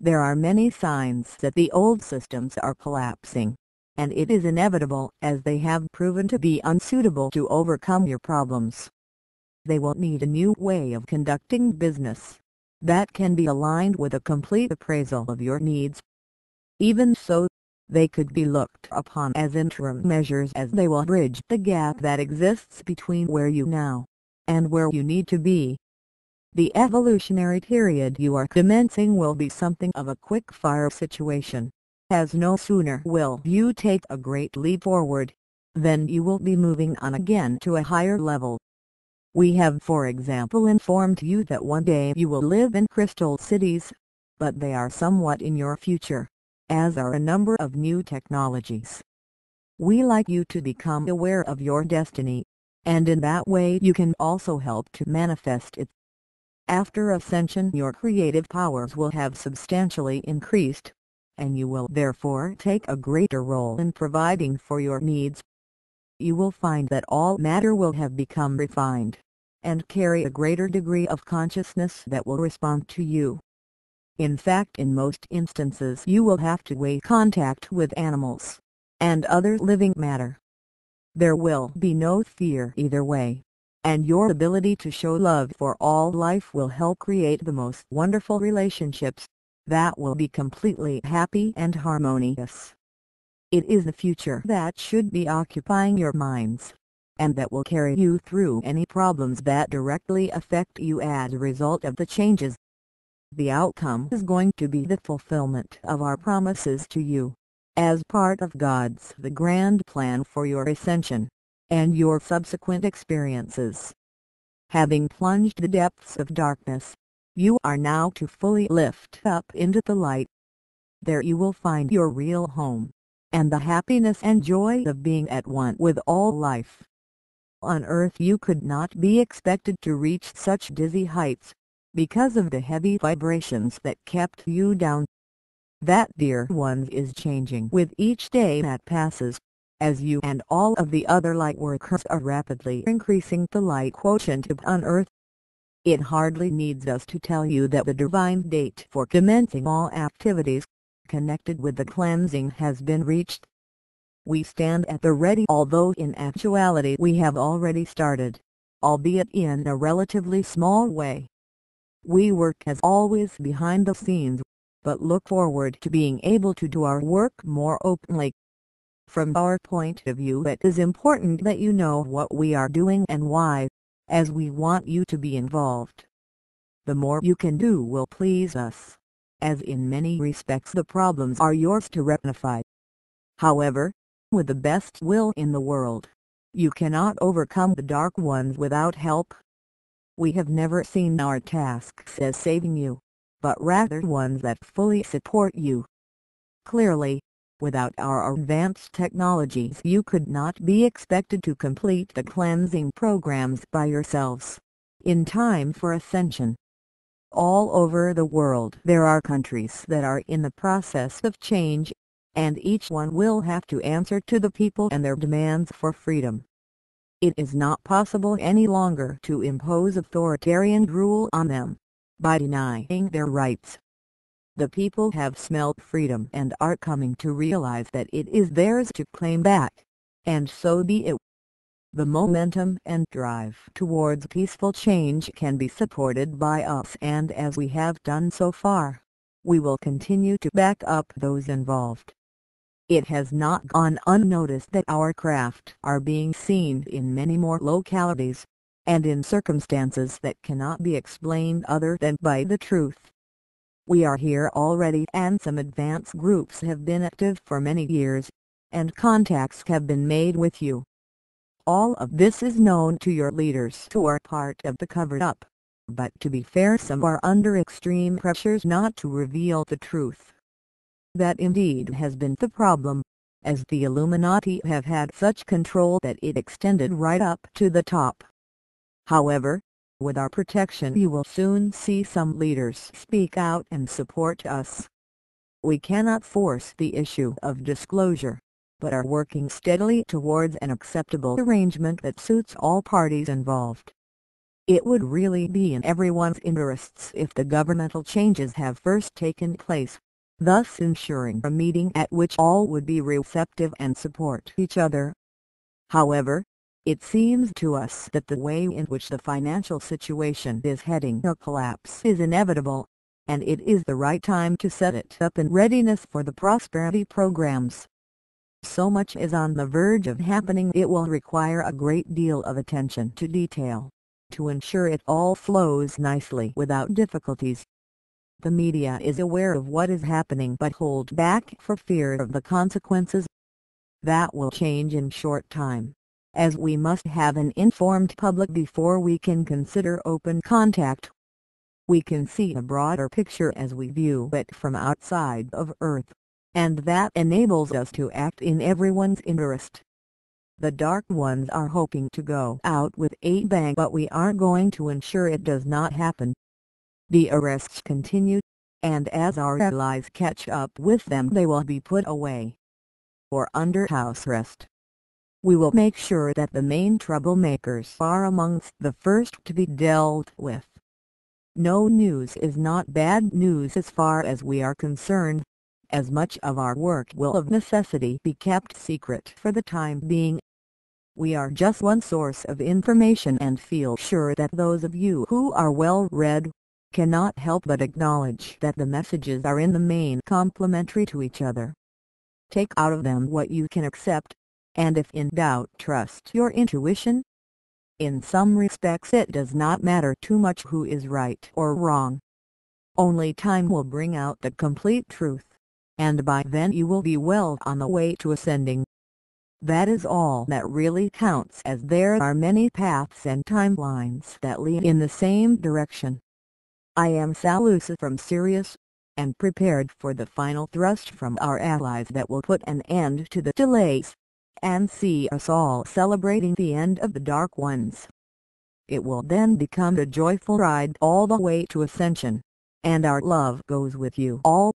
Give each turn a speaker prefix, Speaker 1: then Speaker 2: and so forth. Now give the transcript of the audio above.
Speaker 1: There are many signs that the old systems are collapsing, and it is inevitable as they have proven to be unsuitable to overcome your problems. They will need a new way of conducting business that can be aligned with a complete appraisal of your needs. Even so, they could be looked upon as interim measures, as they will bridge the gap that exists between where you now and where you need to be. The evolutionary period you are commencing will be something of a quick-fire situation, as no sooner will you take a great leap forward than you will be moving on again to a higher level. We have, for example, informed you that one day you will live in crystal cities, but they are somewhat in your future, as are a number of new technologies. We like you to become aware of your destiny, and in that way you can also help to manifest it. After ascension, your creative powers will have substantially increased, and you will therefore take a greater role in providing for your needs. You will find that all matter will have become refined, and carry a greater degree of consciousness that will respond to you. In fact, in most instances you will have to weigh contact with animals and other living matter. There will be no fear either way, and your ability to show love for all life will help create the most wonderful relationships that will be completely happy and harmonious. It is the future that should be occupying your minds, and that will carry you through any problems that directly affect you as a result of the changes. The outcome is going to be the fulfillment of our promises to you, as part of the grand plan for your ascension, and your subsequent experiences. Having plunged the depths of darkness, you are now to fully lift up into the light. There you will find your real home, and the happiness and joy of being at one with all life. On earth you could not be expected to reach such dizzy heights, because of the heavy vibrations that kept you down. That, dear ones, is changing with each day that passes, as you and all of the other light workers are rapidly increasing the light quotient on earth. It hardly needs us to tell you that the divine date for commencing all activities connected with the cleansing has been reached. We stand at the ready, although in actuality we have already started, albeit in a relatively small way. We work as always behind the scenes, but look forward to being able to do our work more openly. From our point of view, it is important that you know what we are doing and why, as we want you to be involved. The more you can do will please us, as in many respects the problems are yours to rectify. However, with the best will in the world, you cannot overcome the dark ones without help. We have never seen our tasks as saving you, but rather ones that fully support you. Clearly, without our advanced technologies you could not be expected to complete the cleansing programs by yourselves, in time for ascension. All over the world there are countries that are in the process of change, and each one will have to answer to the people and their demands for freedom. It is not possible any longer to impose authoritarian rule on them, by denying their rights. The people have smelt freedom and are coming to realize that it is theirs to claim back, and so be it. The momentum and drive towards peaceful change can be supported by us, and as we have done so far, we will continue to back up those involved. It has not gone unnoticed that our craft are being seen in many more localities, and in circumstances that cannot be explained other than by the truth. We are here already, and some advance groups have been active for many years, and contacts have been made with you. All of this is known to your leaders who are part of the cover-up, but to be fair, some are under extreme pressures not to reveal the truth. That indeed has been the problem, as the Illuminati have had such control that it extended right up to the top. However, with our protection you will soon see some leaders speak out and support us. We cannot force the issue of disclosure, but are working steadily towards an acceptable arrangement that suits all parties involved. It would really be in everyone's interests if the governmental changes have first taken place, thus ensuring a meeting at which all would be receptive and support each other. However, it seems to us that the way in which the financial situation is heading to collapse is inevitable, and it is the right time to set it up in readiness for the prosperity programs. So much is on the verge of happening, it will require a great deal of attention to detail to ensure it all flows nicely without difficulties. The media is aware of what is happening but hold back for fear of the consequences. That will change in short time, as we must have an informed public before we can consider open contact. We can see a broader picture as we view it from outside of Earth, and that enables us to act in everyone's interest. The Dark Ones are hoping to go out with a bang, but we are going to ensure it does not happen. The arrests continue, and as our allies catch up with them they will be put away or under house arrest. We will make sure that the main troublemakers are amongst the first to be dealt with. No news is not bad news as far as we are concerned, as much of our work will of necessity be kept secret for the time being. We are just one source of information and feel sure that those of you who are well read cannot help but acknowledge that the messages are in the main complementary to each other. Take out of them what you can accept, and if in doubt trust your intuition. In some respects it does not matter too much who is right or wrong. Only time will bring out the complete truth, and by then you will be well on the way to ascending. That is all that really counts, as there are many paths and timelines that lead in the same direction. I am SaLuSa from Sirius, and prepared for the final thrust from our allies that will put an end to the delays, and see us all celebrating the end of the Dark Ones. It will then become a joyful ride all the way to ascension, and our love goes with you all.